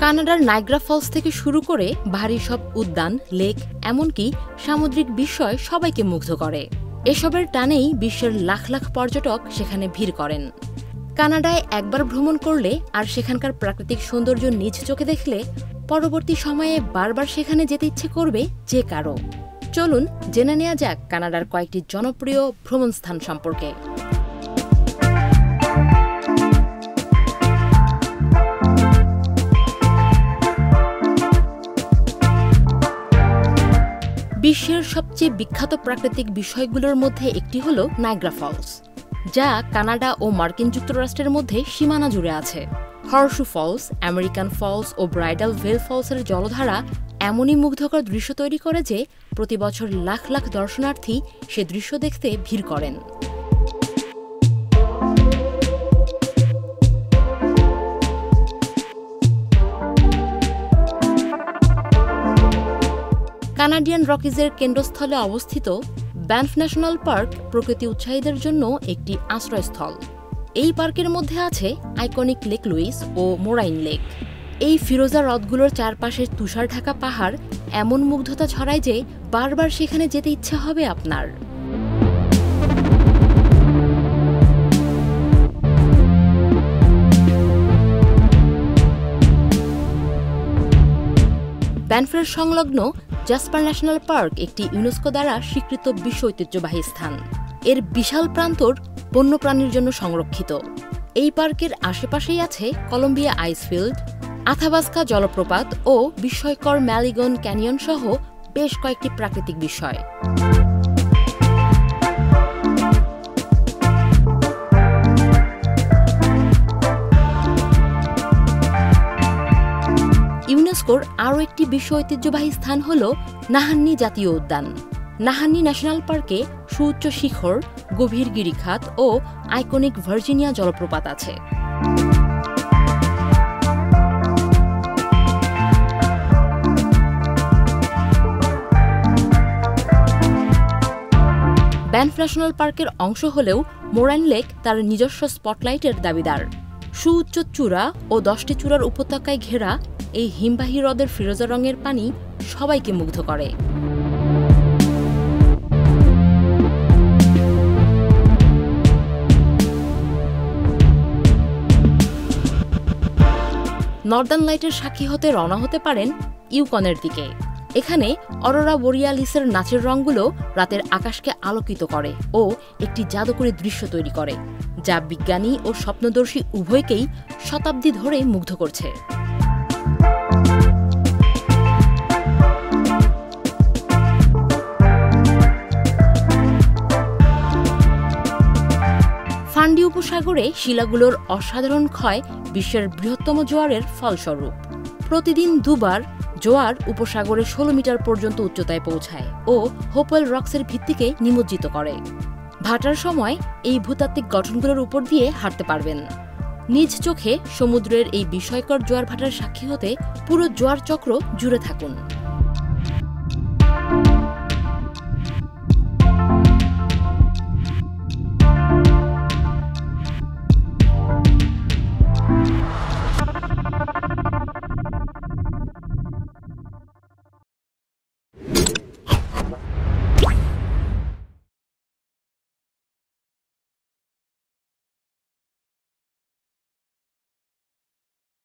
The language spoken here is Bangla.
কানাডার নায়াগ্রা ফলস থেকে শুরু করে ভারী সব উদ্যান, লেক, এমনকি সামুদ্রিক বিস্ময় সবাইকে মুগ্ধ করে। এসবের টানেই বিশ্বের লাখ লাখ পর্যটক সেখানে ভিড় করেন। কানাডায় একবার ভ্রমণ করলে আর সেখানকার প্রাকৃতিক সৌন্দর্য নিজ চোখে দেখলে পরবর্তী সময়ে বারবার সেখানে যেতে ইচ্ছে করবে যে কারো। চলুন জেনে নেওয়া যাক কানাডার কয়েকটি জনপ্রিয় ভ্রমণ স্থান সম্পর্কে। বিশ্বের সবচেয়ে বিখ্যাত প্রাকৃতিক বিষয়গুলোর মধ্যে একটি হল নায়াগ্রা ফলস, যা কানাডা ও মার্কিন যুক্তরাষ্ট্রের মধ্যে সীমানা জুড়ে আছে। হর্সশু ফলস, আমেরিকান ফলস ও ব্রাইডাল ভেল ফলসের জলধারা এমনই মুগ্ধকর দৃশ্য তৈরি করে যে প্রতি বছর লাখ লাখ দর্শনার্থী সে দৃশ্য দেখতে ভিড় করেন। কানাডিয়ান রকিজের কেন্দ্রস্থলে অবস্থিত ব্যানফ ন্যাশনাল পার্ক প্রকৃতি উৎসাহীদের জন্য একটি আশ্রয়স্থল। এই পার্কের মধ্যে আছে আইকনিক লেক লুইস ও মোরাইন লেক। এই ফিরোজা হ্রদগুলোর চারপাশের তুষার ঢাকা পাহাড় এমন মুগ্ধতা ছড়ায় যে বারবার সেখানে যেতে ইচ্ছে হবে আপনার। ব্যানফের সংলগ্ন জাসপার ন্যাশনাল পার্ক একটি ইউনেস্কো দ্বারা স্বীকৃত বিশ্ব ঐতিহ্যবাহী স্থান। এর বিশাল প্রান্তর বন্যপ্রাণীর জন্য সংরক্ষিত। এই পার্কের আশেপাশেই আছে কলম্বিয়া আইসফিল্ড, আথাবাস্কা জলপ্রপাত ও বিস্ময়কর ম্যালিগন ক্যানিয়ন সহ বেশ কয়েকটি প্রাকৃতিক বিষয়। ইউনেস্কোর আরও একটি বিশ্ব ঐতিহ্যবাহী স্থান হল নাহান্নি জাতীয় উদ্যান। নাহান্নি ন্যাশনাল পার্কে সুউচ্চ শিখর, গভীর গিরিখাত ও আইকনিক ভার্জিনিয়া জলপ্রপাত আছে। ব্যানফ ন্যাশনাল পার্কের অংশ হলেও মোরাইন লেক তার নিজস্ব স্পটলাইটের দাবিদার। সুউচ্চ চূড়া ও 10টি চূড়ার উপত্যকায় ঘেরা এই হিমবাহী হ্রদের ফিরোজা রঙের পানি সবাইকে মুগ্ধ করে। নর্দার্ন লাইটের সাক্ষী হতে রওনা হতে পারেন ইউকনের দিকে। এখানে অরোরা বোরিয়ালিসের নাচের রঙগুলো রাতের আকাশকে আলোকিত করে ও একটি জাদুকরী দৃশ্য তৈরি করে, যা বিজ্ঞানী ও স্বপ্নদর্শী উভয়কেই শতাব্দী ধরে মুগ্ধ করছে। ফান্ডি উপসাগরে শিলাগুলোর অসাধারণ ক্ষয় বিশ্বের বৃহত্তম জোয়ারের ফলস্বরূপ। প্রতিদিন দুবার জোয়ার উপসাগরে 16 মিটার পর্যন্ত উচ্চতায় পৌঁছায় ও হোপওয়েল রক্সের ভিত্তিকে নিমজ্জিত করে। ভাটার সময় এই ভূতাত্ত্বিক গঠনগুলোর উপর দিয়ে হাঁটতে পারবেন। নিজ চোখে সমুদ্রের এই বিস্ময়কর জোয়ার ভাটার সাক্ষী হতে পুরো জোয়ার চক্র জুড়ে থাকুন।